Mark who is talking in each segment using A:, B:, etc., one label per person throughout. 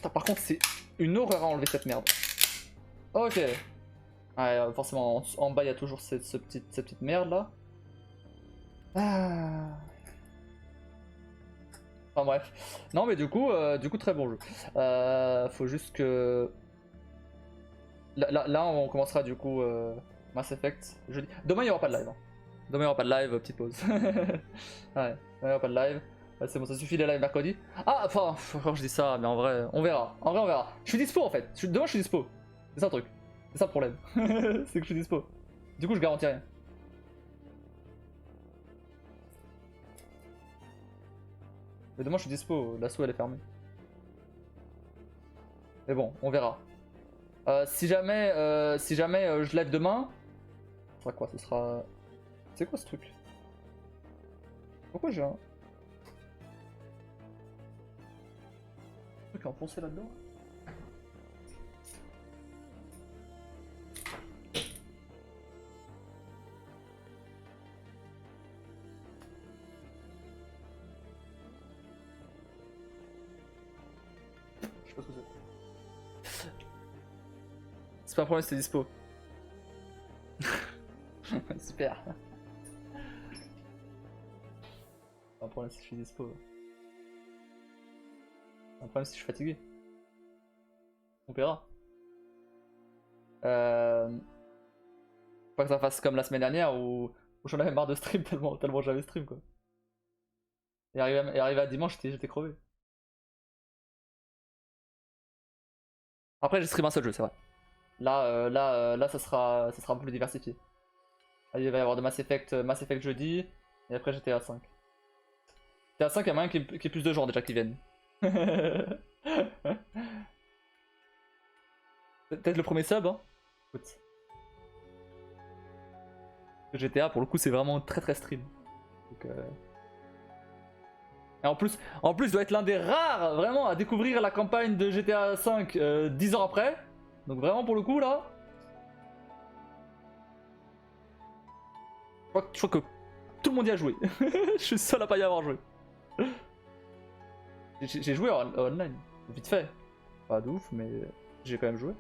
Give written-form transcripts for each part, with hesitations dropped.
A: Putain, par contre, c'est une horreur à enlever cette merde. Ok. Ouais, forcément, en bas, il y a toujours cette petite merde là. Ah. Enfin bref. Non, mais du coup, très bon jeu. Faut juste que. Là, on commencera du coup Mass Effect jeudi. Demain, il n'y aura pas de live. Hein. Demain, il n'y aura pas de live, petite pause. Ouais, demain, il n'y aura pas de live. C'est bon, ça suffit les lives mercredi. Ah, enfin, quand je dis ça, mais en vrai, on verra. En vrai, on verra. Je suis dispo en fait. Demain, je suis dispo. C'est ça le truc. C'est ça le problème. C'est que je suis dispo. Du coup, je garantis rien. Mais demain, je suis dispo. L'assaut, elle est fermée. Mais bon, on verra. Si jamais, je live demain, ce sera quoi? Ce sera. C'est quoi ce truc? Pourquoi j'ai un truc enfoncé là-dedans? Je sais pas ce que c'est. C'est pas un problème, c'est dispo. Super. Pas un problème si je suis dispo. Un problème si je suis fatigué. On verra. Faut que ça fasse comme la semaine dernière où j'en avais marre de stream tellement j'avais stream quoi. Et arrivé à dimanche, j'étais crevé. Après, j'ai stream un seul jeu, c'est vrai. Là, ça sera un peu plus diversifié. Il va y avoir de Mass Effect jeudi, et après GTA 5. GTA 5, il y a moyen qu'il y ait plus de gens déjà qui viennent. Peut-être le premier sub, hein. Écoute. GTA, pour le coup, c'est vraiment très stream. Donc, Et en plus, doit être l'un des rares vraiment à découvrir la campagne de GTA 5 10 ans après. Donc vraiment pour le coup là, je crois que tout le monde y a joué. Je suis seul à pas y avoir joué. J'ai joué en online, vite fait. Pas de ouf, mais j'ai quand même joué.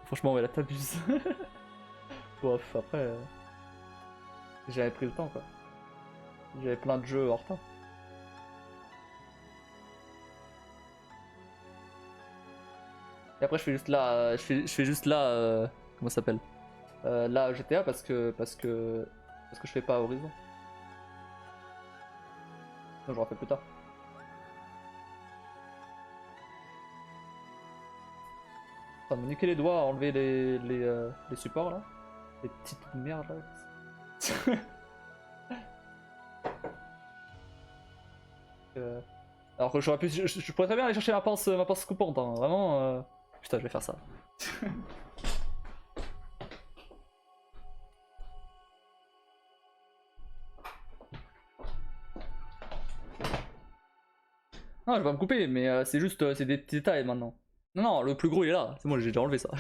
A: Franchement, ouais, là t'abuses. Bof, après, j'avais pris le temps quoi. J'avais plein de jeux en retard. Et après, je fais juste là, je fais juste là, comment ça s'appelle là GTA parce que je fais pas Horizon. Non, je refais plus tard. Ça me niquer les doigts à enlever les supports là. Les petites merdes là. Alors que j'aurais pu. Je pourrais très bien aller chercher ma pince coupante, hein. Vraiment. Putain, je vais faire ça. Non, je vais pas me couper, mais c'est juste. C'est des petits détails maintenant. Non, non, le plus gros il est là. C'est moi, j'ai déjà enlevé ça.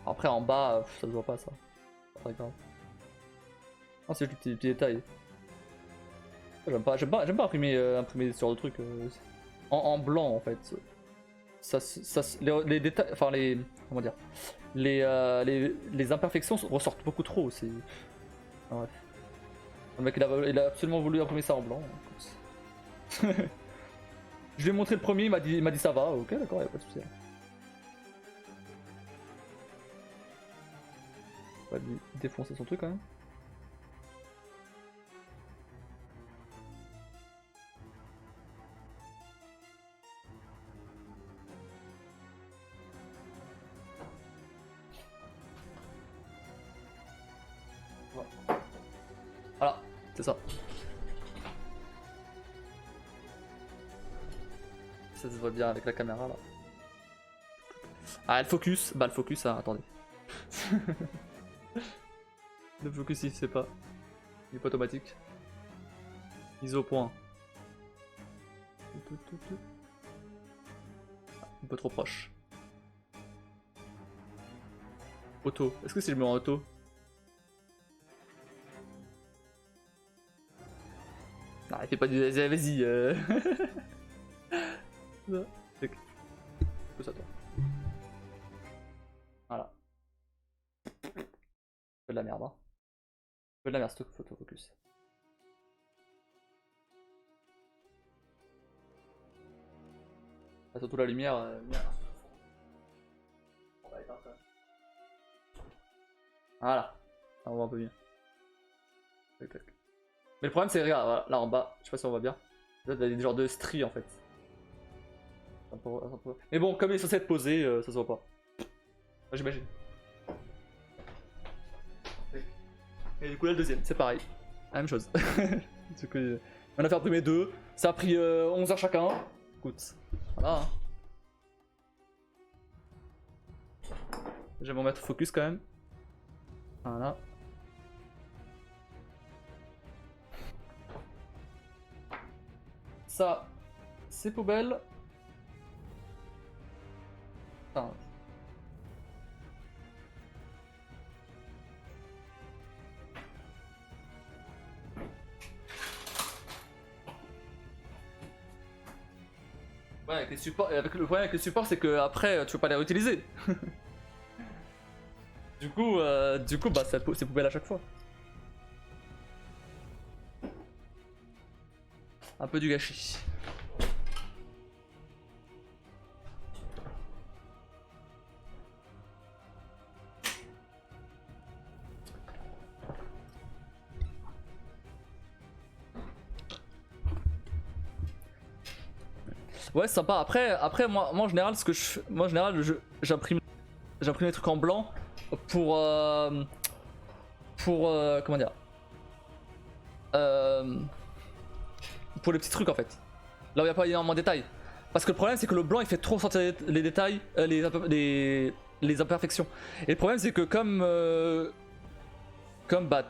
A: Après, en bas, ça se voit pas ça. Pas très grave. Ah, c'est juste des petits détails. J'aime pas imprimer ce genre de truc. En blanc en fait. Les détails. Enfin, les. Comment dire les imperfections ressortent beaucoup trop. C'est. Ah, bref. Le mec il a absolument voulu imprimer ça en blanc. Je lui ai montré le premier, il m'a dit ça va, ok d'accord, y'a pas de soucis. On va lui défoncer son truc quand même. Voilà, c'est ça. Ça se voit bien avec la caméra là. Ah, le focus. Bah, le focus, hein, attendez. Le focus, il se fait pas. Il est pas automatique. ISO point. peu trop proche. Auto. Est-ce que si je mets en auto? Non, il fait pas du... Vas-y. Non. C'est que ça, toi. Voilà. Peu de la merde, hein. Peu de la merde, stock photo focus. Surtout la lumière. On va éteindre ça. Voilà. On voit un peu mieux. Tac, tac. Mais le problème c'est, regarde, voilà, là en bas, je sais pas si on voit bien. Là, il y a des genres de stries en fait. Mais bon, comme il est censé être posé, ça se voit pas. J'imagine. Et du coup là le deuxième, c'est pareil. La même chose. On a fait imprimer deux. Ça a pris 11 heures chacun. Écoute, voilà. Hein. Je vais m'en mettre focus quand même. Voilà. Ça, c'est poubelle. Enfin, ouais, avec les supports, le problème avec les supports, c'est que après, tu peux pas les réutiliser. du coup, bah, c'est poubelle à chaque fois. Un peu du gâchis. Ouais, c'est sympa. Après moi en général, j'imprime les trucs en blanc pour comment dire, pour les petits trucs en fait. Là où il n'y a pas énormément de détails. Parce que le problème c'est que le blanc il fait trop sortir les détails, les imperfections. Et le problème c'est que comme bah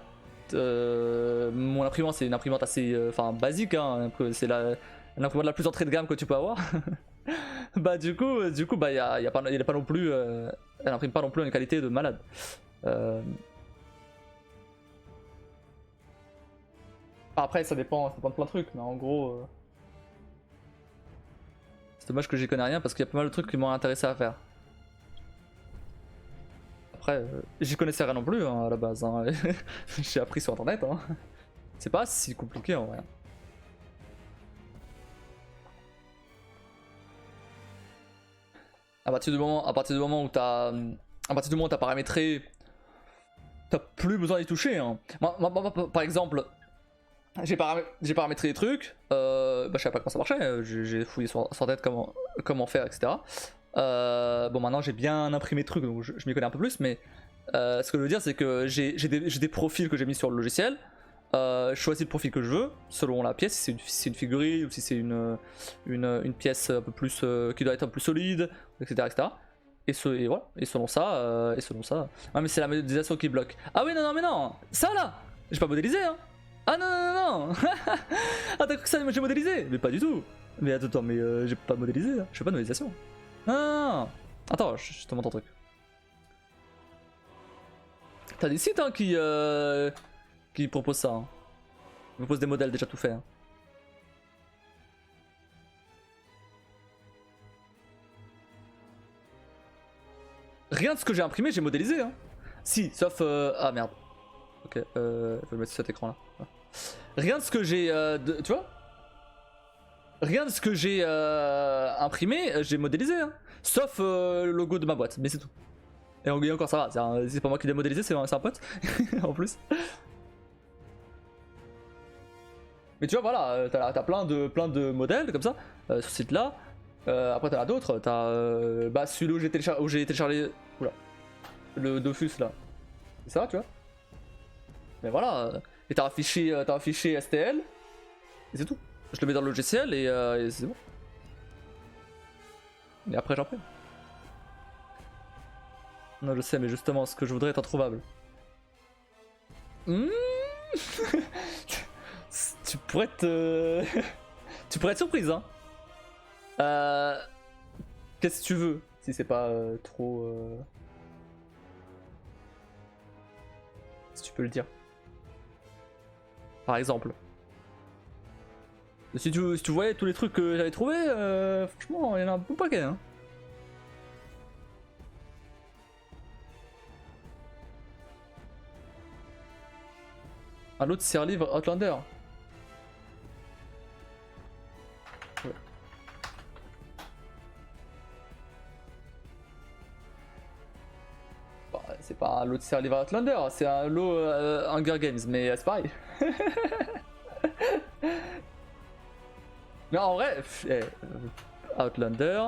A: mon imprimante c'est une imprimante assez basique, hein, c'est l'imprimante la plus entrée de gamme que tu peux avoir. Bah du coup bah il a pas non plus, elle imprime pas non plus une qualité de malade. Après ça dépend de plein de trucs, mais en gros c'est dommage que j'y connais rien parce qu'il y a pas mal de trucs qui m'ont intéressé à faire. Après j'y connaissais rien non plus hein, à la base, hein. J'ai appris sur internet, hein. C'est pas si compliqué en vrai. À partir du moment où t'as paramétré, t'as plus besoin d'y toucher, hein. Moi, par exemple, j'ai paramétré les trucs, bah, je savais pas comment ça marchait, j'ai fouillé sur internet comment faire, etc. Bon, maintenant j'ai bien imprimé le truc, donc je m'y connais un peu plus, mais ce que je veux dire, c'est que j'ai des profils que j'ai mis sur le logiciel. Je choisis le profil que je veux selon la pièce, si c'est une figurine ou si c'est une pièce un peu plus qui doit être un peu plus solide, etc. Et voilà, et selon ça. Ah mais c'est la modélisation qui bloque. Ah oui non mais non, ça là, j'ai pas modélisé hein. Ah non. Ah t'as cru que ça j'ai modélisé? Mais pas du tout. Mais attends mais j'ai pas modélisé, hein. Je fais pas de modélisation. Non. Attends, je te montre un truc. T'as des sites hein, qui proposent ça. Hein. Ils proposent des modèles déjà tout faits. Hein. Rien de ce que j'ai imprimé, j'ai modélisé. Hein. Si, sauf. Ah merde. Ok, faut le mettre sur cet écran là. Rien de ce que j'ai. Tu vois? Rien de ce que j'ai imprimé, j'ai modélisé. Hein. Sauf le logo de ma boîte, mais c'est tout. Et encore ça va, c'est pas moi qui l'ai modélisé, c'est un pote en plus. Mais tu vois, voilà, t'as plein de modèles comme ça sur ce site là. Après, t'en as d'autres. T'as bah, celui où j'ai téléchargé. Oula. Le Dofus là. C'est ça, tu vois. Mais voilà. Et t'as un fichier STL. Et c'est tout. Je le mets dans le logiciel et c'est bon. Et après, j'imprime. Non, je sais, mais justement, ce que je voudrais est introuvable. Tu pourrais être surprise, hein. Qu'est-ce que tu veux si c'est pas trop. Si tu peux le dire. Par exemple. Si tu voyais tous les trucs que j'avais trouvés, franchement, il y en a un bon paquet. Hein. Un autre c'est un livre Outlander. Ouais. Bah, c'est pas un lot de c'est un livre Outlander, c'est un lot Hunger Games, mais c'est pareil. Mais en vrai, Outlander,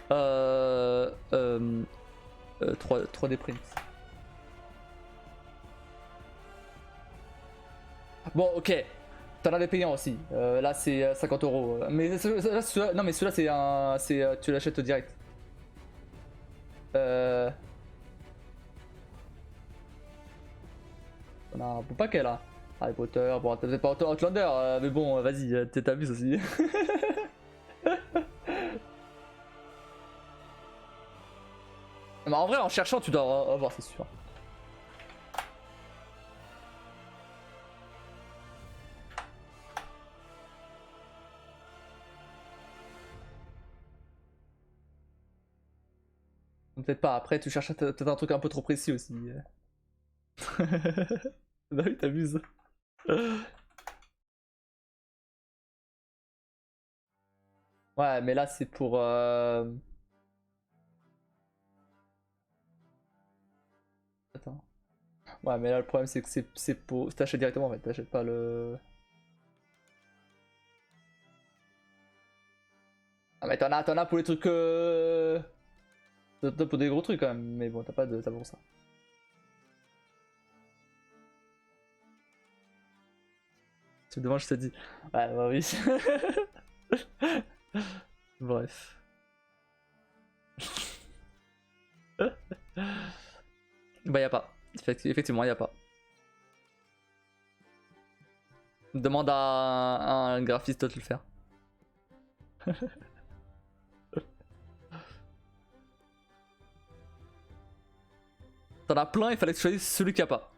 A: 3D Print. Bon, ok, t'en as des payants aussi. Là, c'est 50 euros. Mais non, mais celui-là, c'est un. Tu l'achètes direct. On a un bon paquet là. Harry Potter, bon, t'as peut-être pas Outlander, mais bon, vas-y, t'abuses aussi. Mais en vrai, en cherchant, tu dois avoir, c'est sûr. Peut-être pas, après, tu cherches peut-être un truc un peu trop précis aussi. Bah oui, t'abuses. Ouais, mais là, c'est pour. Attends. Ouais, mais là, le problème, c'est que c'est pour. T'achètes directement en fait, t'achètes pas le. Ah, mais t'en as pour les trucs. T'en as pour des gros trucs quand même, mais bon, t'as pas pour ça. C'est dommage, je te dis. Ouais, bah oui. Bref. Bah, y'a pas. Effectivement, y'a pas. Demande à un graphiste de te le faire. T'en as plein, il fallait que tu choisisses celui qu'il n'y a pas.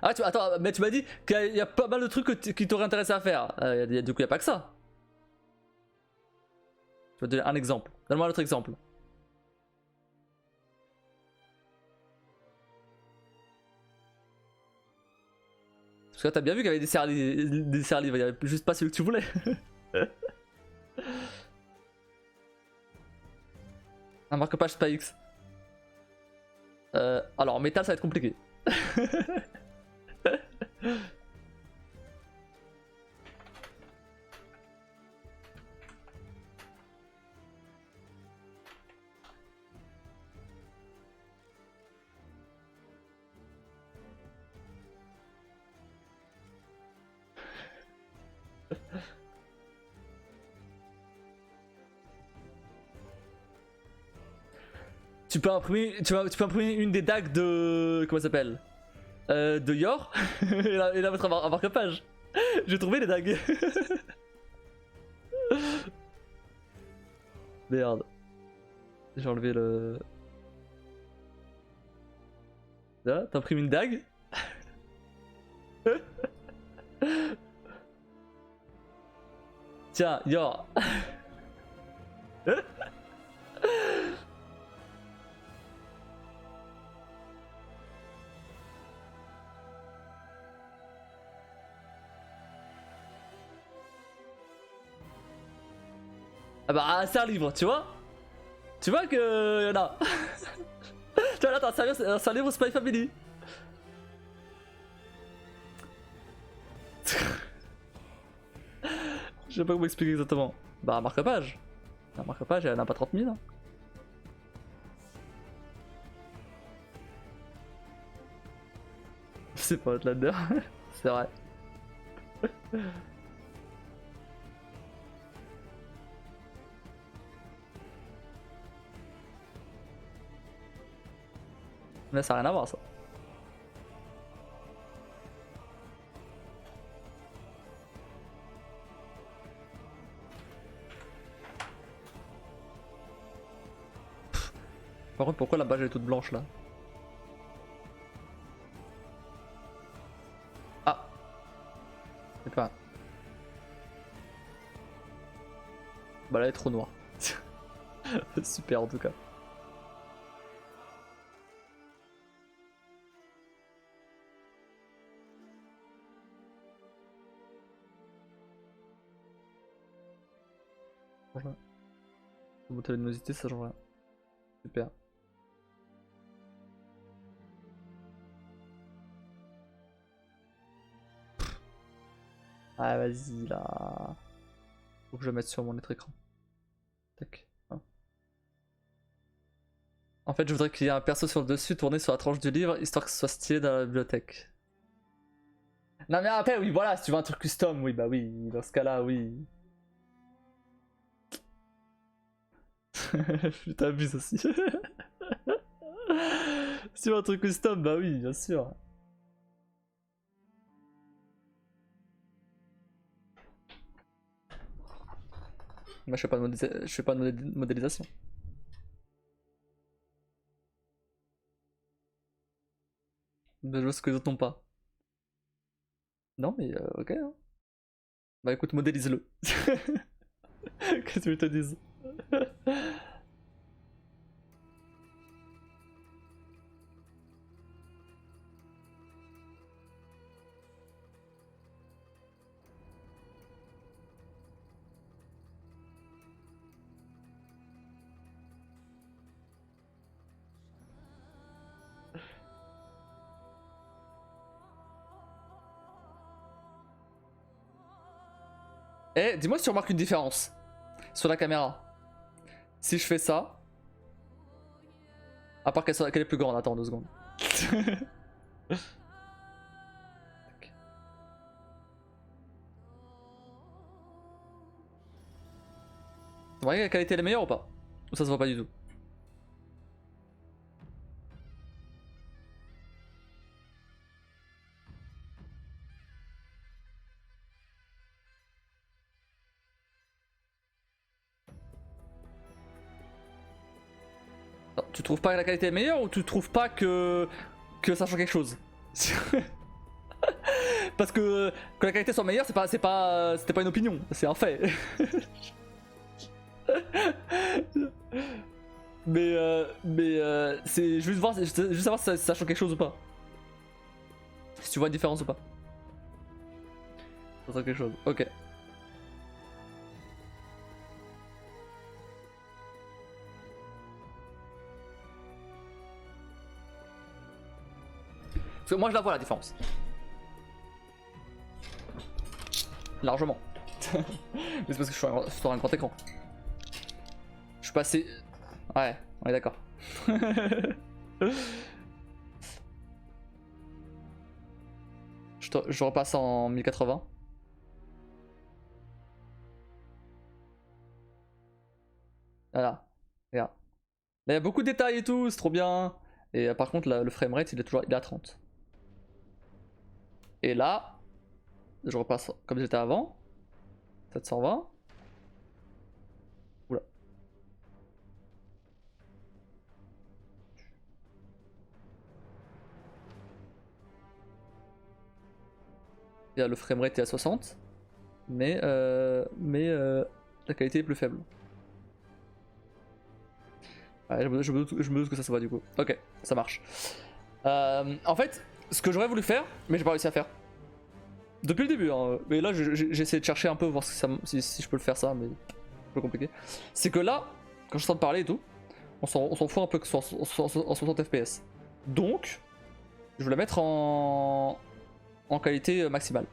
A: Ah, attends, mais tu m'as dit qu'il y a pas mal de trucs qui t'auraient intéressé à faire. Du coup, il n'y a pas que ça. Je vais te donner un exemple. Donne-moi un autre exemple. Parce que là, t'as bien vu qu'il y avait des serres livres, il n'y avait juste pas celui que tu voulais. Un marque-page SpyX. Alors, métal, ça va être compliqué. Tu peux imprimer une des dagues de. Comment ça s'appelle de Yor et la mettre en marque-page. J'ai trouvé les dagues. Merde. J'ai enlevé le. Là, t'imprimes une dague. Tiens, Yor. Ah bah, c'est un livre, tu vois. Tu vois que y'en a. Tu vois là, t'as un livre Spy Family. Je sais pas comment expliquer exactement. Bah, marque-page. Un marque-page, elle en a pas 30 000. Hein. C'est pas Outlander. C'est vrai. Mais ça a rien à voir ça. Par contre, pourquoi la badge elle est toute blanche là? Ah. C'est pas. Bah là elle est trop noire. Super en tout cas. Monter la luminosité, ça change rien. Super. Ah vas-y là. Faut que je mette sur mon autre écran. Tac. Hein. En fait je voudrais qu'il y ait un perso sur le dessus tourné sur la tranche du livre, histoire que ce soit stylé dans la bibliothèque. Non mais après oui voilà, si tu veux un truc custom, oui bah oui, dans ce cas là oui. Putain abuse aussi. Si tu veux un truc custom, bah oui bien sûr. Moi je fais pas de modélisation. De choses que les autres n'ont pas. Non mais ok hein. Bah écoute modélise-le. Qu'est-ce que tu veux que je te dise? Eh, dis-moi si tu remarques une différence sur la caméra. Si je fais ça, à part qu'elle est plus grande, attends 2 secondes. Vous voyez la qualité elle est meilleure ou pas? Ou ça se voit pas du tout? Non, tu trouves pas que la qualité est meilleure ou tu trouves pas que ça change quelque chose? Parce que la qualité soit meilleure, c'était pas une opinion, c'est un fait. mais c'est juste juste savoir si ça change quelque chose ou pas. Si tu vois une différence ou pas. Ça change quelque chose. Ok. Parce que moi je la vois la différence. Largement. Mais c'est parce que je suis sur un grand écran. Je suis passé. Ouais, on est d'accord. Je repasse en 1080. Voilà. Regarde. Là, il y a beaucoup de détails et tout, c'est trop bien. Et par contre, là, le framerate, il est à 30. Et là, je repasse comme j'étais avant. 720. Oula. Et là, le framerate est à 60. Mais la qualité est plus faible. Ouais, je me doute que ça se voit du coup. Ok, ça marche. En fait, ce que j'aurais voulu faire, mais j'ai pas réussi à faire. Depuis le début, hein. Mais là j'ai essayé de chercher un peu, voir si je peux le faire ça, mais c'est un peu compliqué. C'est que là, quand je suis en train de parler et tout, on s'en fout un peu que ce soit en 60 fps. Donc, je vais la mettre en qualité maximale.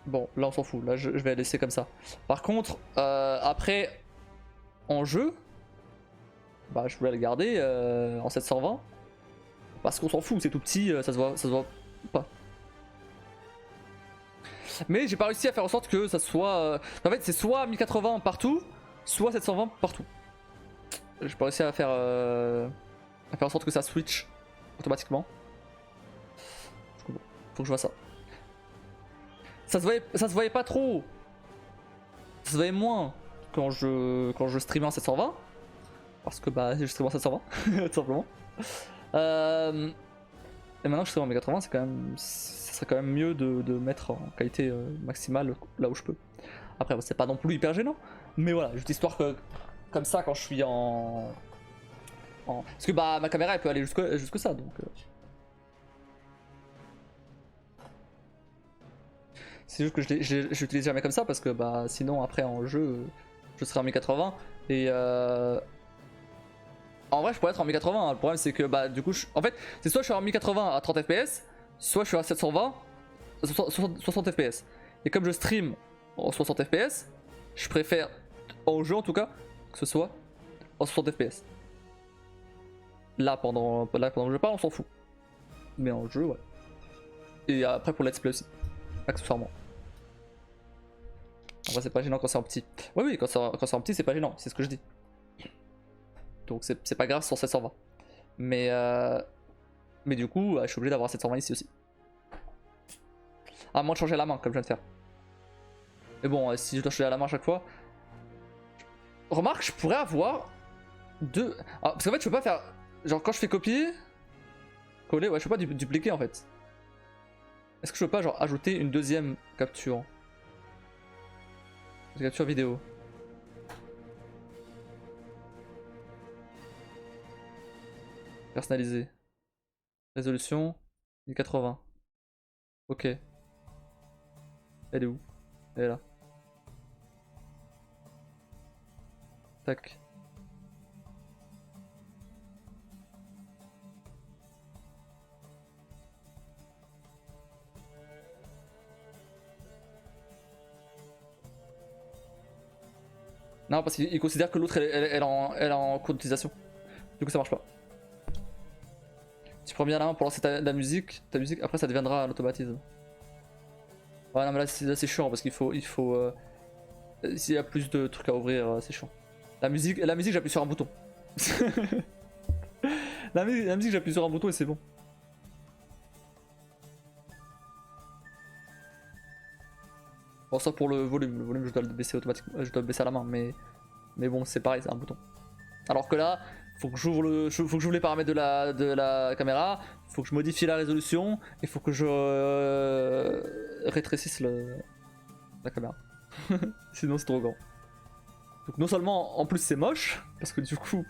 A: Bon, là on s'en fout, là je vais la laisser comme ça. Par contre, après, en jeu, bah je voulais la garder en 720. Parce qu'on s'en fout, c'est tout petit, ça se voit pas. Mais j'ai pas réussi à faire en sorte que ça soit... En fait, c'est soit 1080 partout, soit 720 partout. J'ai pas réussi à faire en sorte que ça switch automatiquement. Faut que je vois ça. Ça se voyait pas trop. Ça se voyait moins. quand je streamais en 720. Parce que bah je stream en 720, tout simplement. Et maintenant que je stream en 1080, c'est quand même, ça serait quand même mieux de mettre en qualité maximale là où je peux. Après, c'est pas non plus hyper gênant. Mais voilà, juste histoire que, comme ça, quand je suis parce que bah ma caméra elle peut aller jusque ça, donc... C'est juste que je l'utilise jamais comme ça parce que bah sinon après en jeu je serai en 1080 et en vrai je pourrais être en 1080, hein. Le problème c'est que bah du coup en fait c'est soit je suis en 1080 à 30 fps, soit je suis à 720 60 fps. Et comme je stream en 60 fps, je préfère en jeu en tout cas que ce soit en 60 fps. Là pendant que je parle on s'en fout. Mais en jeu ouais. Et après pour let's play aussi, accessoirement. En vrai c'est pas gênant quand c'est en petit. Oui oui quand c'est en petit c'est pas gênant, c'est ce que je dis. Donc c'est pas grave sur 720. Mais du coup je suis obligé d'avoir 720 ici aussi. À moins de changer la main comme je viens de faire. Mais bon si je dois changer la main à chaque fois. Remarque je pourrais avoir deux. Ah, parce qu'en fait je peux pas faire. Genre quand je fais copier. Coller, ouais je peux pas dupliquer en fait. Est-ce que je peux pas genre ajouter une deuxième capture? Une capture vidéo. Personnalisé. Résolution 1080. Ok. Elle est où? Elle est là. Tac. Non, parce qu'il considère que l'autre elle est en cours d'utilisation. Du coup, ça marche pas. Tu prends bien la main pour lancer ta musique, après ça deviendra un automatisme. Ouais, non, mais là c'est chiant parce qu'il faut. S'il y a plus de trucs à ouvrir, c'est chiant. La musique j'appuie sur un bouton. la musique j'appuie sur un bouton et c'est bon. Bon, ça pour le volume je dois le baisser automatiquement, je dois le baisser à la main, mais bon c'est pareil, c'est un bouton. Alors que là, faut que j'ouvre les paramètres de la caméra, faut que je modifie la résolution, et faut que je rétrécisse la caméra. Sinon c'est trop grand. Donc non seulement en plus c'est moche, parce que du coup,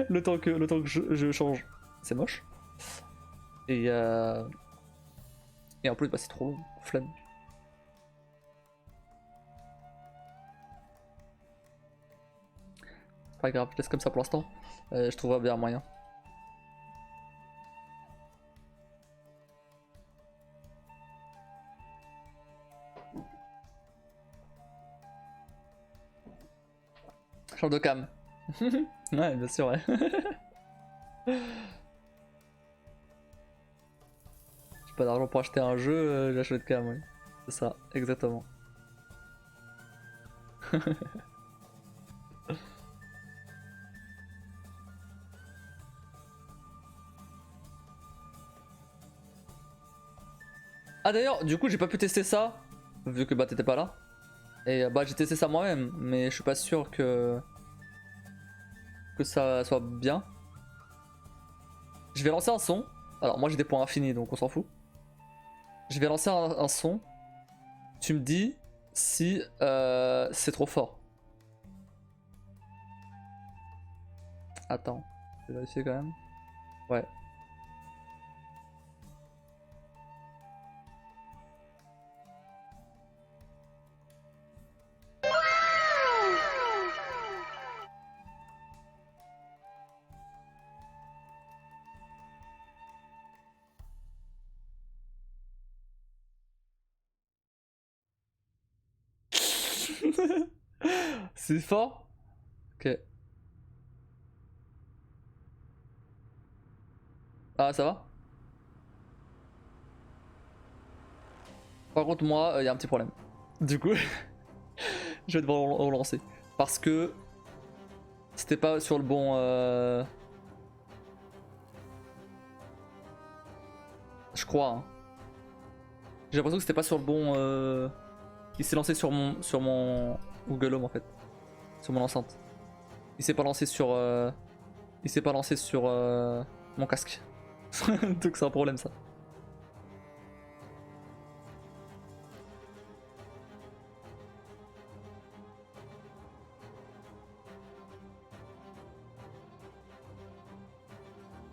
A: le temps que je change, c'est moche. Et en plus bah, c'est trop long, flemme. Pas grave, je laisse comme ça pour l'instant. Je trouverai bien un moyen. Change de cam. Ouais, bien sûr, ouais. J'ai pas d'argent pour acheter un jeu, j'achète de cam, ouais. C'est ça, exactement. Ah d'ailleurs, du coup j'ai pas pu tester ça, vu que bah t'étais pas là. Et bah j'ai testé ça moi-même, mais je suis pas sûr que ça soit bien. Je vais lancer un son. Alors moi j'ai des points infinis donc on s'en fout. Je vais lancer un son. Tu me dis si c'est trop fort. Attends, je vais vérifier quand même. Ouais. C'est fort? Ok. Ah ça va? Par contre moi, il y a un petit problème. Du coup, je vais devoir relancer. Parce que c'était pas sur le bon... Je crois. Hein. J'ai l'impression que c'était pas sur le bon... Il s'est lancé sur mon Google Home en fait. sur mon enceinte. Il s'est pas lancé sur mon casque. Donc c'est un problème ça.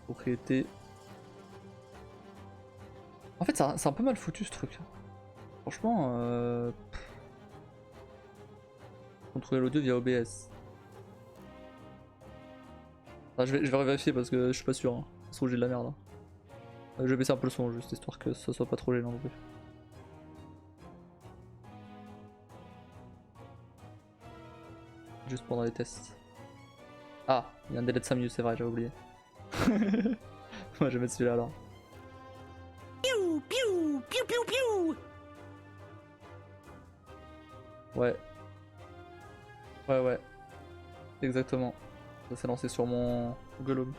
A: Propriété. En fait c'est un peu mal foutu ce truc. Franchement contrôler l'audio via OBS. Ah, je vais vérifier parce que je suis pas sûr. Hein. Ça se trouve j'ai de la merde. Hein. Je vais baisser un peu le son juste histoire que ça soit pas trop gênant non plus. Juste pendant les tests. Ah, il y a un délai de 5 minutes, c'est vrai, j'avais oublié. Moi je vais mettre celui-là alors.
B: Piou, piou, piou, piou, piou.
A: Ouais. Ouais. Exactement. Ça s'est lancé sur mon Google Home.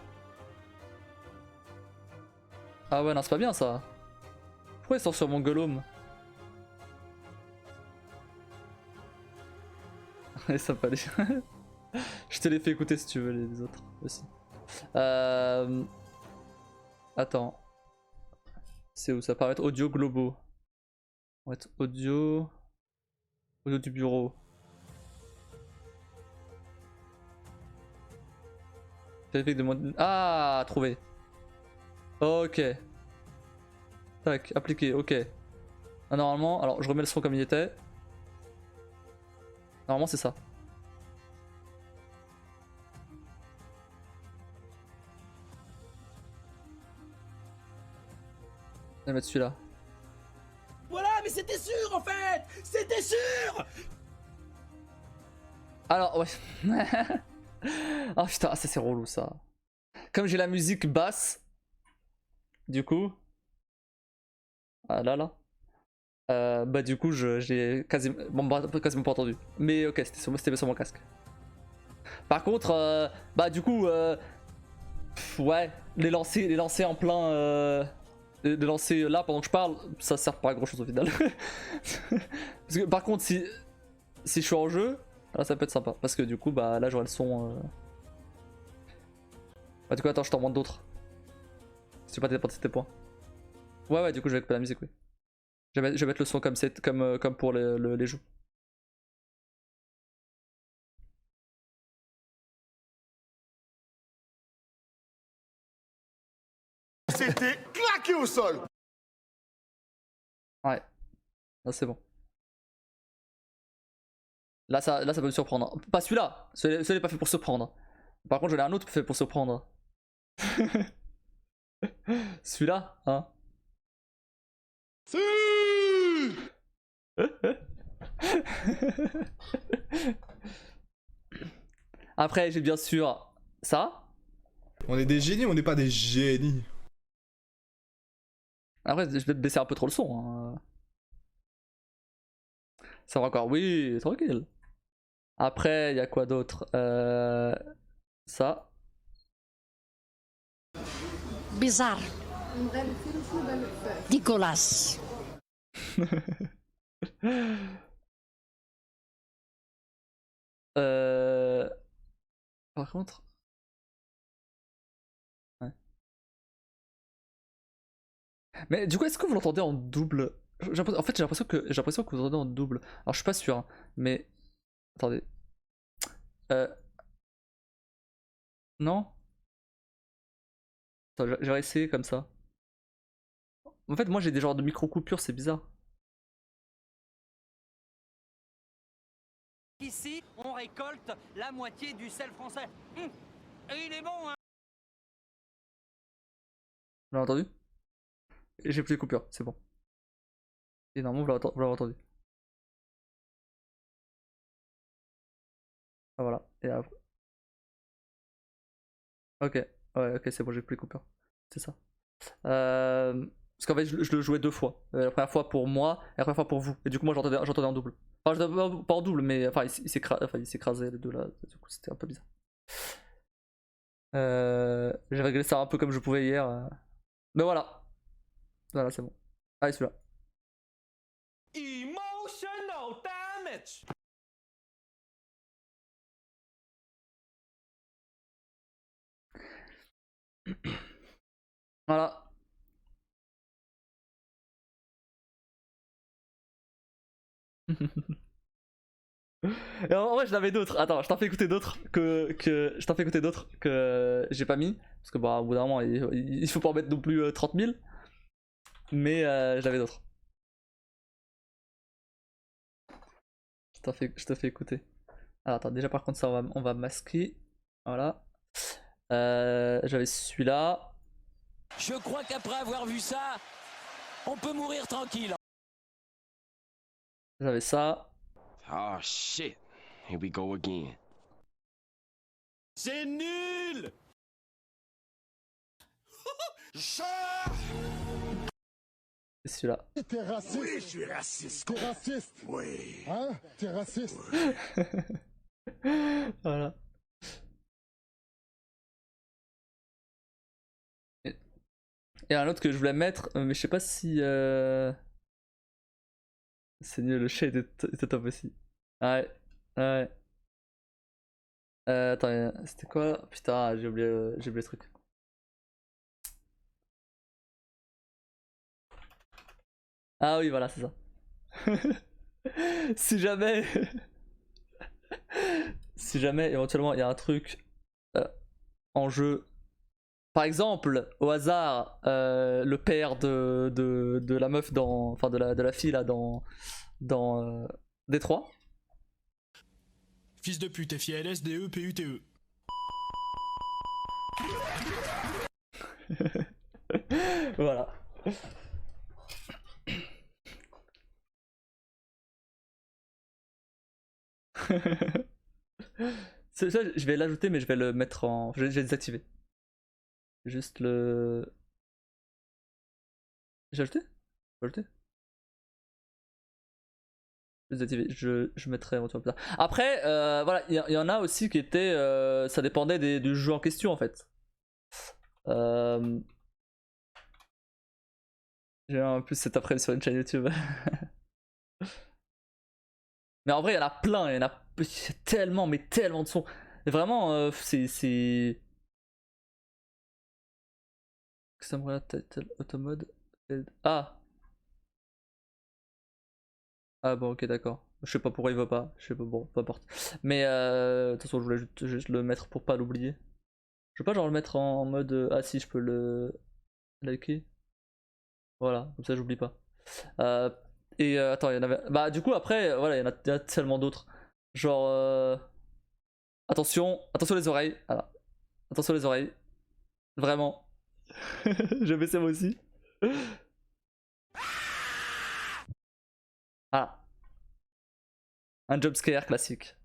A: Ah ouais, non, c'est pas bien ça. Pourquoi il sort sur mon Google Home? Et ça peut aller. Je te les fais écouter si tu veux les autres aussi. Attends. C'est où ça va paraître audio globaux. On va être audio. Audio du bureau. Ah, trouvé. Ok. Tac, appliqué, ok. Ah, normalement, alors je remets le son comme il était. Normalement c'est ça. Je vais mettre celui-là.
B: Voilà, mais c'était sûr en fait. C'était sûr.
A: Alors, ouais. Ah putain, ça c'est relou ça. Comme j'ai la musique basse, du coup. Ah là. Bah du coup j'ai quasiment, quasiment pas entendu. Mais ok, c'était sur mon casque. Par contre, bah du coup, ouais, les lancer en plein, les lancer là pendant que je parle, ça sert pas à grand chose au final. Parce que par contre, si je suis en jeu, là ça peut être sympa. Parce que du coup, bah là j'aurai le son. Bah du coup, attends, je t'en montre d'autres. Si tu veux pas dépendre de tes points. Ouais, du coup, je vais avec la musique, oui. Je vais mettre le son comme pour les jeux.
C: C'était claqué au sol.
A: Ouais, là c'est bon. Là ça peut me surprendre. Pas celui-là, celui-là n'est pas fait pour se prendre. Par contre, j'en ai un autre fait pour se prendre. Celui-là, hein.
C: Si.
A: Après, j'ai bien sûr ça.
C: On est des génies, on n'est pas des génies.
A: Après, je vais peut-être baisser un peu trop le son. Hein. Ça va encore, oui, tranquille. Après, il y a quoi d'autre ça.
D: Bizarre. Dégueulasse.
A: Par contre. Ouais. Mais du coup, est-ce que vous l'entendez en double? En fait, j'ai l'impression que vous l'entendez en double. Alors, je suis pas sûr, hein, mais. Attendez. Non? Attends, je vais essayer comme ça. En fait, moi j'ai des genres de micro-coupures, c'est bizarre.
E: Ici, on récolte la moitié du sel français. Et il est bon, hein.
A: Vous l'avez entendu? J'ai plus de coupures, c'est bon. Et normalement, vous l'avez entendu. Ah, voilà. Et après. Ok. Ouais, ok, c'est bon, j'ai plus de coupures. C'est ça. Parce qu'en fait, je le jouais deux fois. La première fois pour moi et la première fois pour vous. Et du coup, moi j'entendais en double. Enfin, pas en double, mais enfin, il s'écrasait les deux là. Du coup, c'était un peu bizarre. J'ai réglé ça un peu comme je pouvais hier. Mais voilà. Voilà, c'est bon. Allez, celui-là.
B: Emotional damage.
A: Voilà. Et en vrai, j'en avais d'autres. Attends, je t'en fais écouter d'autres je t'en fais écouter d'autres que j'ai pas mis parce que bah au bout d'un moment il faut pas en mettre non plus 30 000. Mais j'avais d'autres. Je te fais écouter. Alors attends, déjà par contre ça on va masquer. Voilà. J'avais celui-là.
E: Je crois qu'après avoir vu ça, on peut mourir tranquille.
A: J'avais ça.
F: Oh shit. Here we go again.
B: C'est nul.
A: Et celui-là.
G: T'es raciste.
C: Oui, je suis raciste.
G: T'es raciste.
C: Oui.
G: Hein? T'es raciste.
A: Voilà. Et un autre que je voulais mettre, mais je sais pas si. C'est nul, le chat était top aussi. Ouais, ouais. Attends, c'était quoi? Putain, j'ai oublié le truc. Ah oui, voilà, c'est ça. Si jamais. Si jamais éventuellement il y a un truc en jeu. Par exemple, au hasard, le père de la meuf dans. Enfin, de la fille là dans Détroit.
B: Fils de pute, FILSDE PUTE.
A: Voilà. Ça, je vais l'ajouter, mais je vais le mettre en. Je vais désactiver. Juste le. J'ai ajouté? J'ai ajouté? Désactiver. Je mettrai éventuellement plus tard. Après, voilà, il y en a aussi qui étaient. Ça dépendait du jeu en question en fait. J'ai un peu cet après-midi sur une chaîne YouTube. Mais en vrai, il y en a plein, il y en a tellement, mais tellement de sons. Et vraiment, c'est. Samurai Title Automode. Ah! Ah bon, ok, d'accord. Je sais pas pourquoi il va pas. Je sais pas, bon, peu importe. Mais de toute façon, je voulais juste le mettre pour pas l'oublier. Je peux pas genre le mettre en mode. Ah si, je peux le liker. Voilà, comme ça j'oublie pas. Euh, et attends, il y en avait. Bah, du coup, après, voilà, il y en a tellement d'autres. Genre. Attention, attention les oreilles. Voilà. Attention les oreilles. Vraiment. Je vais baisser moi aussi. Voilà. Un jumpscare classique.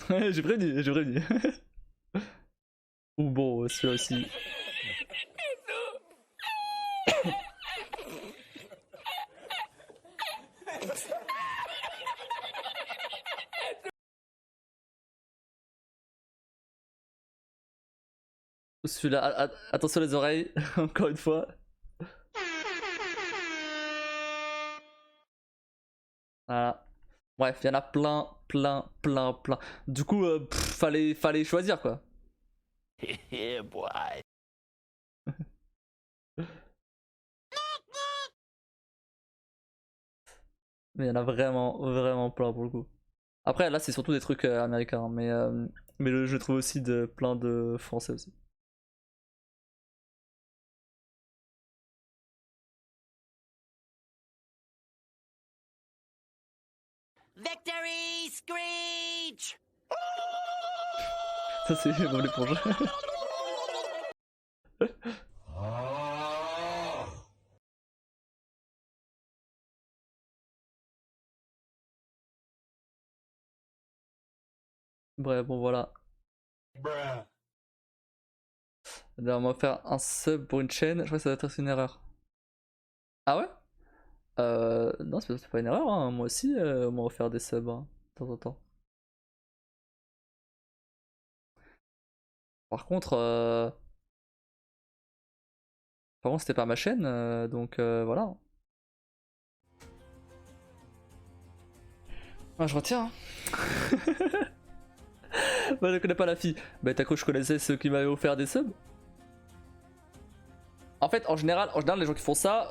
A: J'ai prévenu, j'ai prévenu. Ou bon, celui-là aussi. Celui-là, attention les oreilles, encore une fois. Voilà. Bref, il y en a plein, plein, plein, plein. Du coup, fallait choisir quoi.
F: Yeah, boy.
A: Mais il y en a vraiment, vraiment plein pour le coup. Après, là, c'est surtout des trucs américains, hein, mais je trouve aussi plein de français aussi.
E: Victory Screech!
A: Ça, c'est Bob l'éponge. Bref, bon, voilà. On va faire un sub pour une chaîne. Je crois que ça doit être une erreur. Ah ouais? Non, c'est pas une erreur, hein. Moi aussi, on va refaire des subs hein, de temps en temps. Par contre, c'était pas ma chaîne, donc voilà. Ah, je retiens. Bah, je connais pas la fille. Bah, t'as cru que je connaissais ceux qui m'avaient offert des subs? En fait, en général, les gens qui font ça,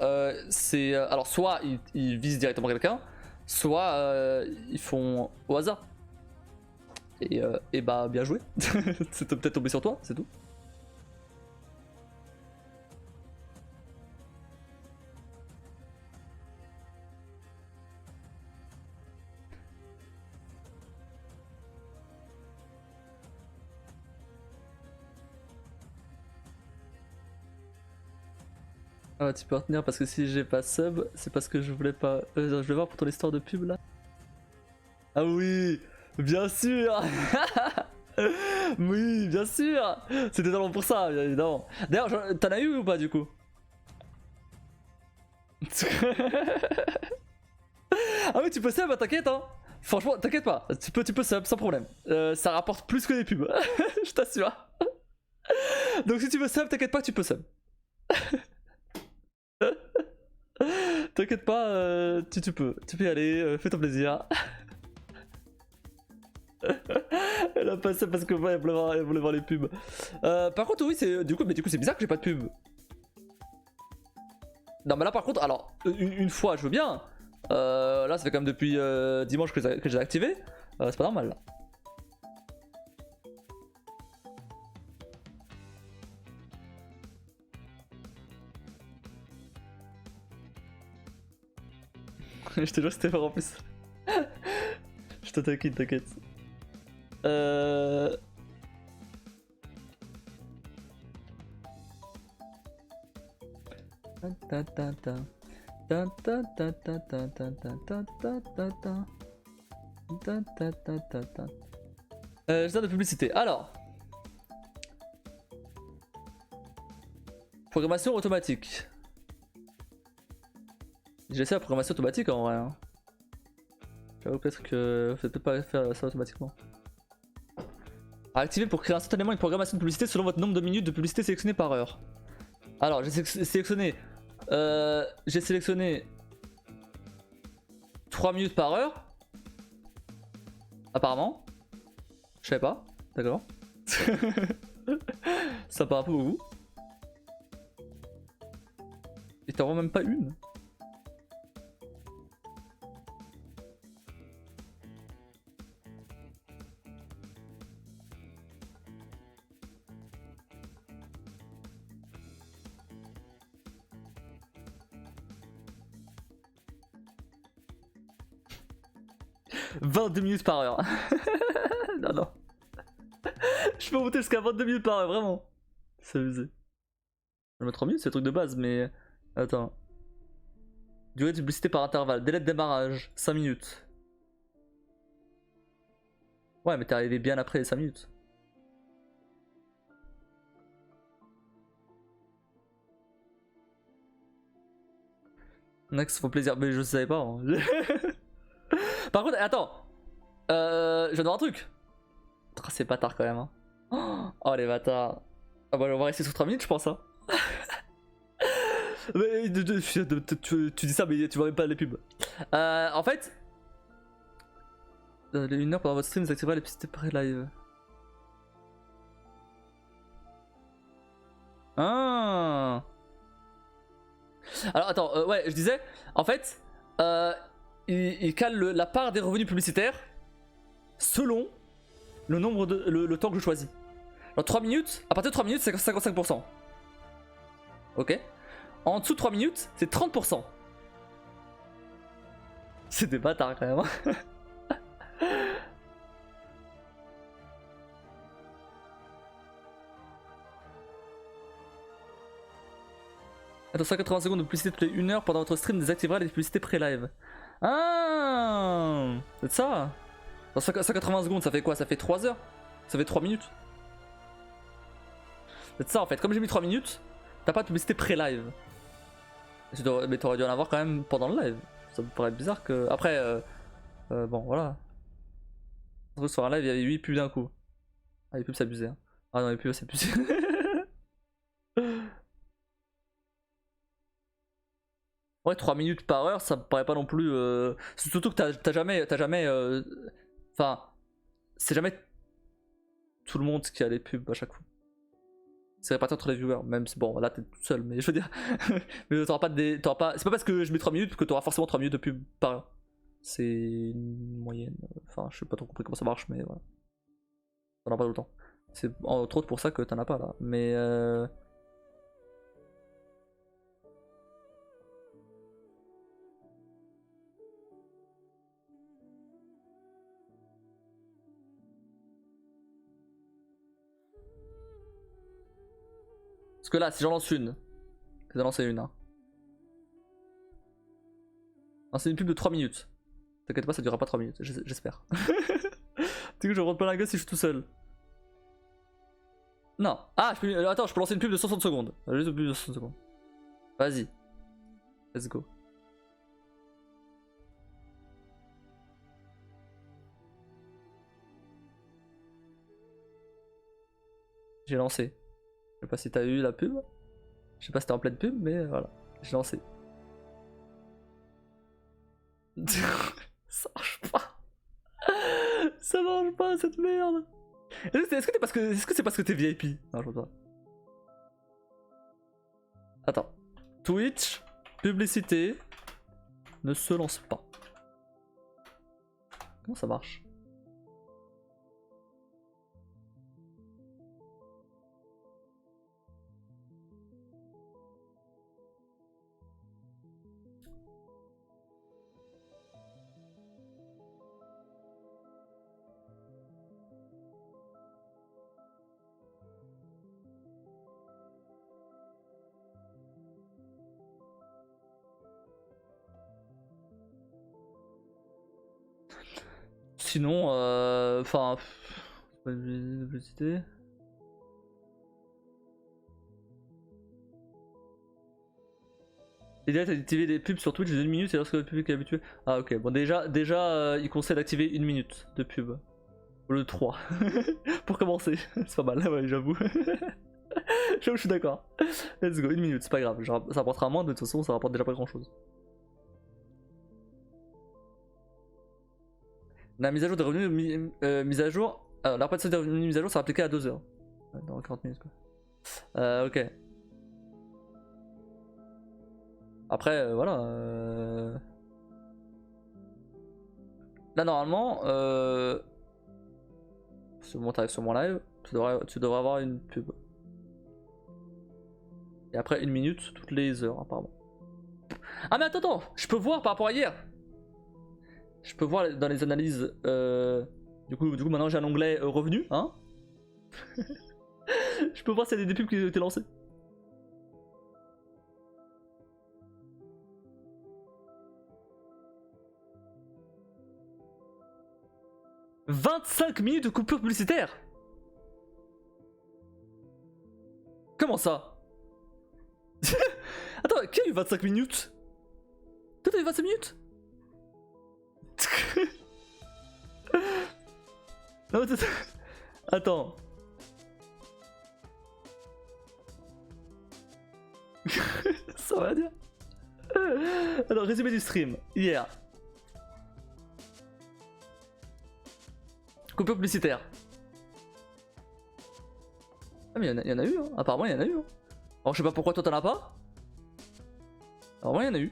A: c'est. Alors, soit ils visent directement quelqu'un, soit ils font au hasard. Et bah, bien joué. C'est peut-être tombé sur toi, c'est tout. Ah, tu peux retenir parce que si j'ai pas sub, c'est parce que je voulais pas. Je vais voir pour ton histoire de pub là. Ah oui, bien sûr. Oui, bien sûr. C'était totalement pour ça, bien évidemment. D'ailleurs, t'en as eu ou pas du coup? Ah oui, tu peux sub, t'inquiète hein. Franchement, t'inquiète pas, tu peux sub sans problème. Ça rapporte plus que des pubs, je t'assure. Donc si tu veux sub, t'inquiète pas, tu peux sub. T'inquiète pas, tu peux y aller, fais ton plaisir. Elle a pas ça parce que ouais, elle voulait voir les pubs. Par contre, oui, c'est du coup c'est bizarre que j'ai pas de pub. Non, mais là par contre, alors une fois, je veux bien. Là, ça fait quand même depuis dimanche que j'ai activé. C'est pas normal là. Je te jure que c'était fort en plus. Je te taquine, t'inquiète. J'ai de publicité. Alors. Programmation automatique. J'essaie la programmation automatique en vrai. Hein. J'avoue peut-être que. Faut peut-être pas faire ça automatiquement. Activer pour créer instantanément une programmation de publicité selon votre nombre de minutes de publicité sélectionnées par heure. Alors j'ai sélectionné. J'ai sélectionné 3 minutes par heure. Apparemment. Je savais pas. D'accord. Ça part un peu beaucoup. Et t'en vois même pas une. « 22 minutes par heure. » Non, non. Je peux monter jusqu'à 22 minutes par heure, vraiment. C'est abusé. Je vais mettre 3 minutes, c'est le truc de base, mais... Attends. Durée de publicité par intervalle. Délai de démarrage, 5 minutes. Ouais, mais t'es arrivé bien après les 5 minutes. Next, faut plaisir. Mais je savais pas. Hein. Par contre, attends. Je viens de voir un truc. Oh, c'est bâtard quand même. Hein. Oh les bâtards. Ah bah on va rester sur 3 minutes je pense. Hein. Mais, tu dis ça mais tu vois même pas les pubs. En fait. Les 1 heure pendant votre stream, vous activerez les publicités pré-live. Ah. Alors attends, ouais je disais. En fait. Il cale la part des revenus publicitaires selon le nombre de le temps que je choisis. Alors 3 minutes, à partir de 3 minutes c'est 55%. Ok. En dessous de 3 minutes c'est 30%. C'est des bâtards quand même. Hein. Attends, 180 secondes de publicité toutes les 1 heure pendant votre stream désactivera les publicités pré-live. Ah, c'est ça. Dans 180 secondes, ça fait quoi? Ça fait 3 heures? Ça fait 3 minutes? C'est ça en fait, comme j'ai mis 3 minutes, t'as pas de publicité pré-live. Mais t'aurais dû en avoir quand même pendant le live. Ça me paraît bizarre que... Après, bon voilà. Sur un live, il y avait 8 pubs d'un coup. Ah les pubs s'abusaient. Hein. Ah non les pubs s'abusaient. « Ouais, 3 minutes par heure, ça me paraît pas non plus. Surtout que t'as jamais. Enfin, c'est jamais tout le monde qui a les pubs à chaque fois. C'est réparti entre les viewers, même si bon, là t'es tout seul, mais je veux dire. Mais t'auras pas des. C'est pas parce que je mets 3 minutes que t'auras forcément 3 minutes de pub par heure. C'est une moyenne. Enfin, je sais pas trop compris comment ça marche, mais voilà. T'en as pas tout le temps. C'est entre autres pour ça que t'en as pas là. Mais. Parce que là, si j'en lance une, j'en lancé une. Hein. Non, c'est une pub de 3 minutes. T'inquiète pas, ça durera pas 3 minutes, j'espère. Du coup, je rentre pas la gueule si je suis tout seul. Non. Ah, attends, je peux lancer une pub de 60 secondes. Juste une pub de 60 secondes. Vas-y. Let's go. J'ai lancé. Je sais pas si t'as eu la pub. Je sais pas si t'es en pleine pub, mais voilà. J'ai lancé. Ça marche pas. Ça marche pas cette merde. Est-ce que c'est parce que t'es VIP? Non, je vois pas. Attends. Twitch, publicité, ne se lance pas. Comment ça marche? Sinon, enfin, publicité. L'idée est d'activer des pubs sur Twitch de 1 minute et lorsque le public est habitué. Ah ok, bon déjà il conseille d'activer 1 minute de pub. Le 3. Pour commencer. C'est pas mal, ouais, j'avoue. J'avoue, je suis d'accord. Let's go, 1 minute, c'est pas grave. Ça rapportera moins, de toute façon ça rapporte déjà pas grand chose. La mise à jour des revenus, mise à jour. Alors, la répartition des revenus mise à jour sera appliquée à 2 heures. Dans 40 minutes quoi. Ok. Après, voilà. Là, normalement, si tu arrives sur mon live, tu devrais avoir une pub. Et après, 1 minute toutes les heures, apparemment. Ah, mais attends, je peux voir par rapport à hier. Je peux voir dans les analyses. Du coup, maintenant j'ai un onglet revenu, hein. Je peux voir s'il y a des pubs qui ont été lancées. « 25 minutes de coupure publicitaire !» Comment ça? Attends, qui a eu 25 minutes? Toi t'as eu 25 minutes? Non, attends. Ça va dire. Alors, résumé du stream. Hier. Coupure publicitaire. Ah mais il y en a eu, hein. Apparemment il y en a eu. Hein. Alors je sais pas pourquoi toi t'en as pas. Apparemment il y en a eu.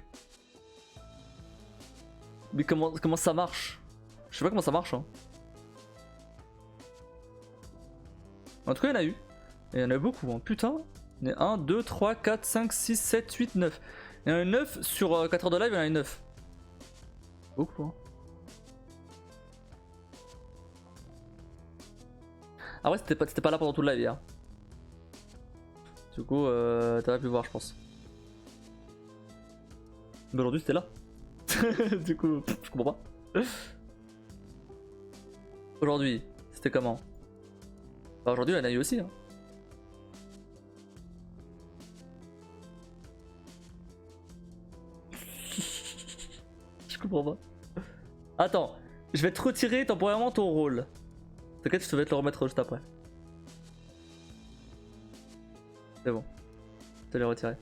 A: Mais comment ça marche? Je sais pas comment ça marche. Hein. En tout cas il y en a eu. Et il y en a eu beaucoup, hein. Putain. Il y en a 1, 2, 3, 4, 5, 6, 7, 8, 9. Il y en a eu 9 sur 4 heures de live, il y en a eu 9. Beaucoup, hein. Ah ouais, c'était pas là pendant tout le live hier. Du coup, t'as pu voir, je pense. Mais aujourd'hui, c'était là. Du coup, je comprends pas. Aujourd'hui, c'était comment? Bah, aujourd'hui, il y en a eu aussi. Hein. Je comprends pas. Attends, je vais te retirer temporairement ton rôle. T'inquiète, je vais te le remettre juste après. C'est bon. Je te l'ai retiré.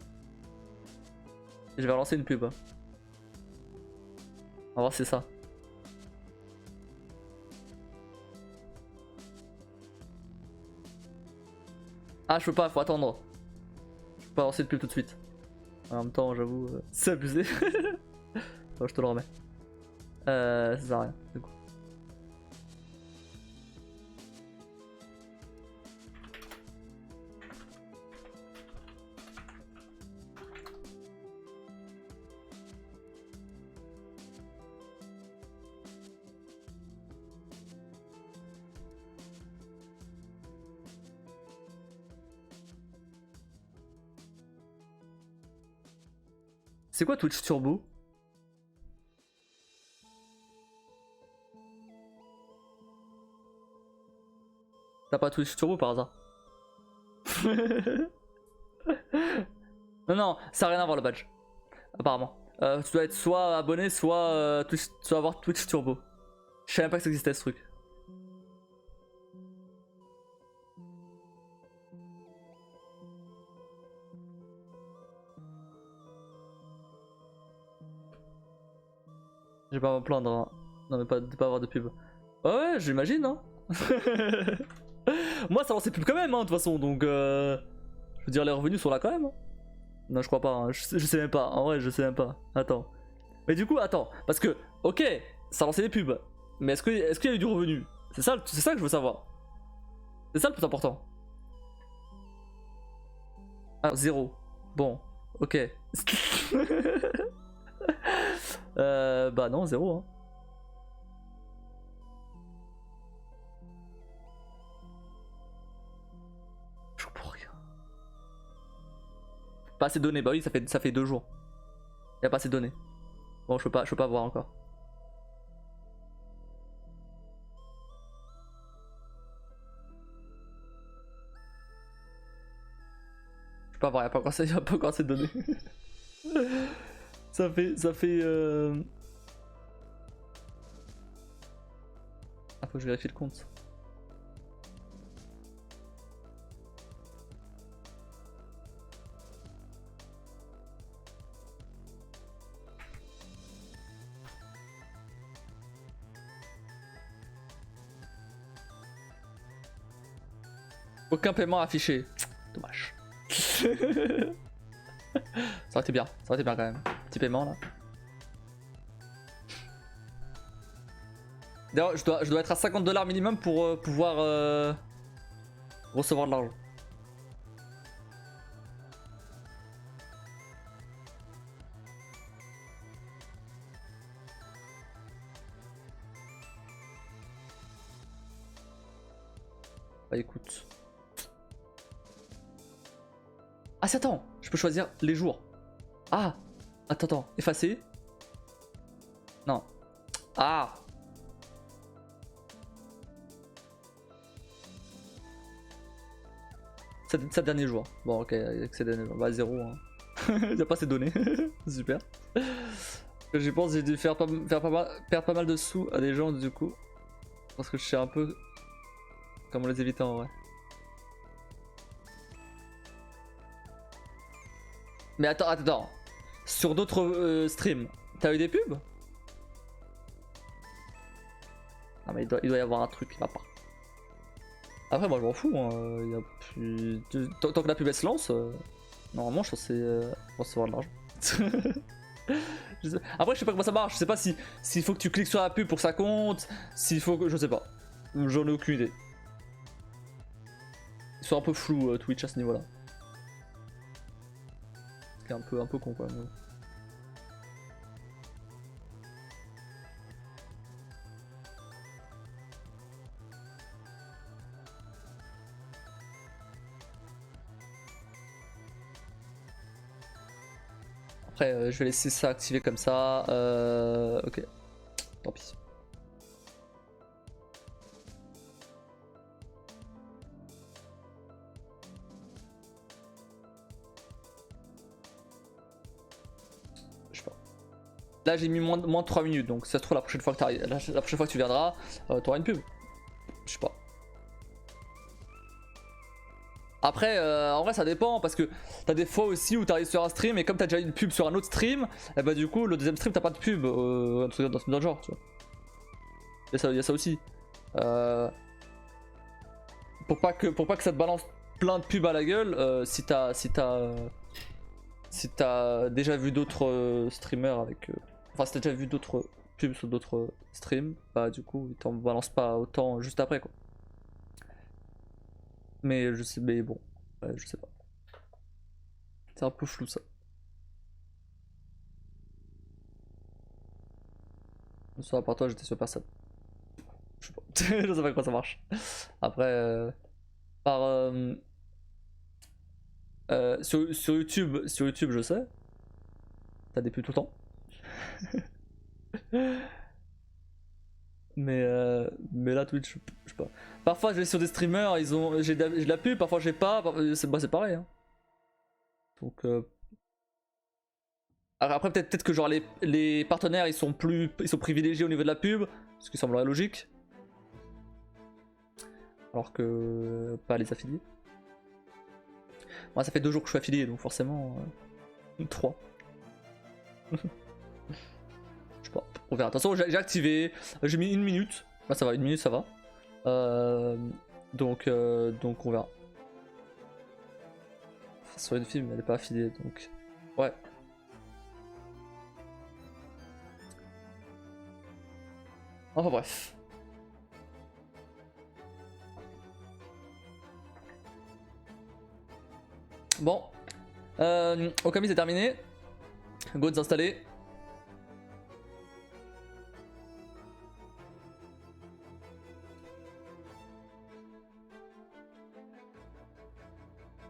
A: Je vais relancer une pub. On va voir si c'est ça. Ah, je peux pas, faut attendre. Je peux pas lancer de pub tout de suite. En même temps, j'avoue, c'est abusé. Bon, je te le remets. Ça sert à rien, du coup. C'est quoi Twitch Turbo? T'as pas Twitch Turbo par hasard? Non, non, ça n'a rien à voir le badge. Apparemment. Tu dois être soit abonné, soit, soit avoir Twitch Turbo. Je savais même pas que ça existait ce truc. Je vais pas m'en plaindre, hein. Non mais pas de pas avoir de pub. Ouais, j'imagine, hein. Moi ça lance ses pubs quand même, hein, de toute façon, donc je veux dire les revenus sont là quand même. Hein. Non je crois pas, hein. Je sais même pas, en vrai je sais même pas. Attends. Mais du coup, attends, parce que, ok, ça lançait des pubs, mais est-ce qu'il y a eu du revenu? C'est ça que je veux savoir. C'est ça le plus important. Ah, 0. Bon, ok. Bah non, 0 hein. Je comprends rien. Pas assez de données, bah oui ça fait 2 jours. Y'a pas assez de données. Bon je peux pas voir encore. Je peux pas voir, y'a pas encore assez de données. Ça fait Ah, faut que je vérifie le compte. Aucun paiement affiché. Dommage. Ça aurait été bien. Ça aurait été bien quand même. Petit paiement là. D'ailleurs, je dois être à 50 $ minimum pour pouvoir recevoir de l'argent. Bah écoute. Ah, c'est attends, je peux choisir les jours. Ah, attends, effacer. Non. Ah. C'est derniers jours. Bon, ok, avec ces derniers jours. Bah, 0. Hein. Il n'y a pas ces données. Super. Je pense que j'ai dû perdre pas mal de sous à des gens du coup. Parce que je sais un peu comment les éviter en vrai. Mais attends. Sur d'autres streams, t'as eu des pubs? Ah mais il doit y avoir un truc qui va pas. Après moi je m'en fous, hein. Y a plus... Tant que la pub elle se lance, normalement je suis censé recevoir de l'argent. Après je sais pas comment ça marche, je sais pas s'il faut que tu cliques sur la pub pour que ça compte, s'il faut que... je sais pas. J'en ai aucune idée. Ils sont un peu flous Twitch à ce niveau là. C'est un peu con quoi. Mais... Après je vais laisser ça activer comme ça. Ok. Tant pis. Là j'ai mis moins de 3 minutes, donc ça se trouve la prochaine fois que tu viendras, t'auras une pub. Je sais pas. Après, en vrai, ça dépend parce que t'as des fois aussi où t'arrives sur un stream et comme t'as déjà une pub sur un autre stream, et bah du coup, le deuxième stream, t'as pas de pub dans le genre, tu vois. Y a ça aussi. Pour pas que ça te balance plein de pubs à la gueule, si t'as déjà vu d'autres streamers avec. Enfin, si t'as déjà vu d'autres pubs sur d'autres streams, bah du coup, ils t'en balancent pas autant juste après quoi. Mais je sais, mais bon, ouais, je sais pas. C'est un peu flou ça. Soit par toi, j'étais sur personne. Je sais pas, je sais pas comment ça marche. Après, par sur YouTube, je sais. T'as des pubs tout le temps. mais là Twitch, je sais pas. Parfois je vais sur des streamers, j'ai de la pub, parfois j'ai pas, c'est pareil. Hein. Donc après peut-être que genre les partenaires ils sont privilégiés au niveau de la pub, ce qui semblerait logique. Alors que pas les affiliés. Moi ça fait 2 jours que je suis affilié donc forcément 3. Je sais pas, on verra. De toute façon j'ai activé, j'ai mis 1 minute. Bah ça va, 1 minute ça va. Donc on verra. Sur une film elle est pas affiliée donc ouais. Enfin bref. Bon, Okami c'est terminé. Go de s'installer.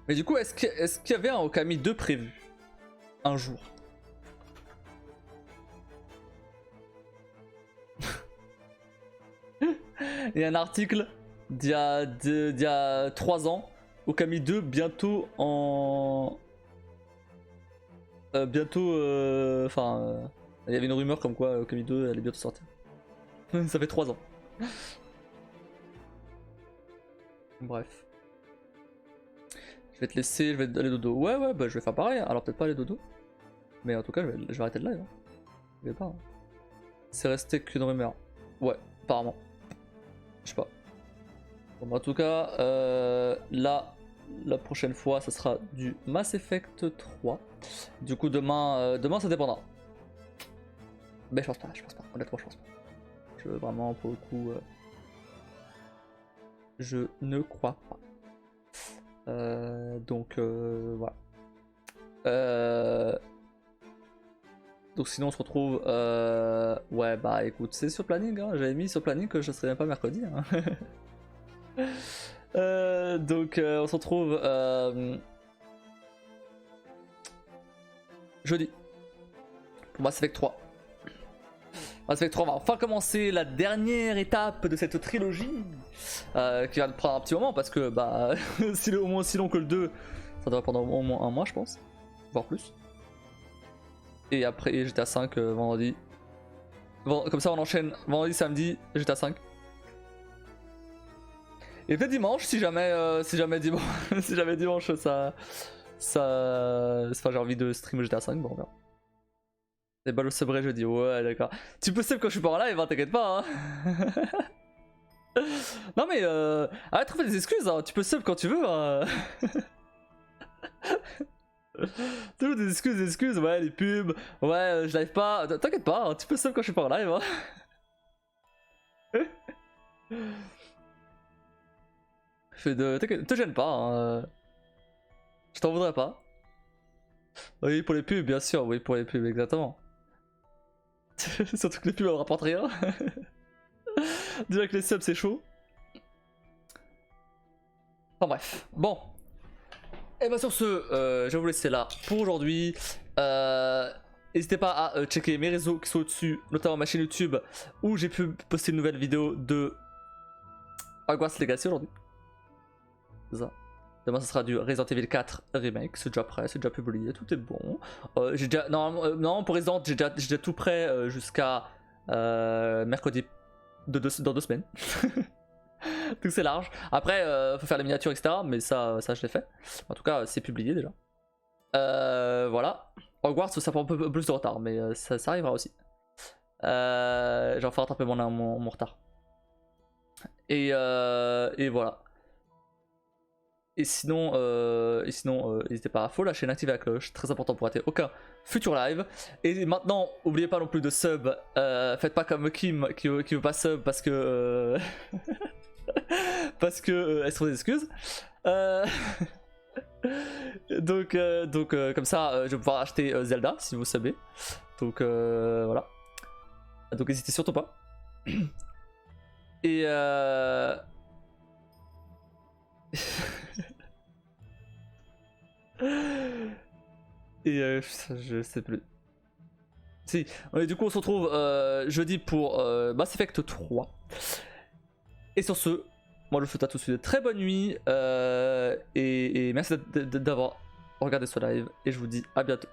A: Mais du coup, est-ce qu'il y avait un Okami 2 prévu un jour? Il y a un article d'il y a 3 ans. Okami 2 bientôt en... Enfin... il y avait une rumeur comme quoi Okami 2 allait bientôt sortir. Ça fait 3 ans. Bref. Je vais te laisser, je vais aller dodo. Ouais, bah je vais faire pareil. Alors peut-être pas aller dodo. Mais en tout cas, je vais arrêter le live. Hein. Je vais pas. Hein. C'est resté qu'une rumeur. Ouais, apparemment. Je sais pas. Bon, en tout cas, là, la prochaine fois, ça sera du Mass Effect 3. Du coup, demain ça dépendra. Mais je pense pas. Honnêtement, je pense pas. Je vraiment, pour le coup, je ne crois pas. Donc, voilà. Donc sinon on se retrouve ouais bah écoute c'est sur planning hein. J'avais mis sur planning que je serais même pas mercredi hein. Donc on se retrouve jeudi pour Mass Effect 3. Mass Effect 3 va enfin commencer la dernière étape de cette trilogie qui va prendre un petit moment parce que bah si au moins aussi long que le 2 ça devrait prendre au moins 1 mois je pense, voire plus. Et après GTA 5 vendredi. Comme ça on enchaîne vendredi, samedi, GTA 5. Et peut-être dimanche si jamais dimanche, si jamais dimanche ça j'ai envie de stream GTA 5, bon on verra. Et bah le sabré jeudi, ouais d'accord. Tu peux sub quand je suis pas en live, hein, t'inquiète pas hein. Non mais arrête de trouver des excuses, hein. Tu peux sub quand tu veux hein. Toujours des excuses, ouais les pubs, ouais je live pas, t'inquiète pas, hein, tu peux sub quand je suis pas en live hein. T'inquiète, te gêne pas, hein. Je t'en voudrais pas. Oui pour les pubs bien sûr, oui pour les pubs exactement. Surtout que les pubs elles rapportent rien. Déjà que les subs c'est chaud. Enfin bref, bon. Et bah sur ce, je vais vous laisser là pour aujourd'hui. N'hésitez pas à checker mes réseaux qui sont au-dessus, notamment ma chaîne YouTube où j'ai pu poster une nouvelle vidéo de Hogwarts Legacy aujourd'hui. C'est ça. Demain ça sera du Resident Evil 4 Remake, c'est déjà prêt, c'est déjà publié, tout est bon. J'ai déjà, non pour Resident j'ai déjà tout prêt jusqu'à mercredi dans 2 semaines. Donc c'est large. Après, faut faire les miniatures, etc. Mais ça je l'ai fait. En tout cas, c'est publié déjà. Voilà. Hogwarts, ça prend un peu plus de retard, mais ça arrivera aussi. J'en fais rattraper mon retard. Et voilà. Et sinon, n'hésitez pas à follow la chaîne, activer la cloche, très important pour rater aucun futur live. Et maintenant, n'oubliez pas non plus de sub. Faites pas comme Kim qui veut pas sub parce que parce que elle se trouve des excuses. Donc comme ça, je vais pouvoir acheter Zelda si vous subez. Donc voilà. Donc n'hésitez surtout pas. Et putain, je sais plus. Si, du coup on se retrouve jeudi pour Mass Effect 3. Et sur ce, moi je vous souhaite à tous une très bonne nuit et merci d'avoir regardé ce live et je vous dis à bientôt.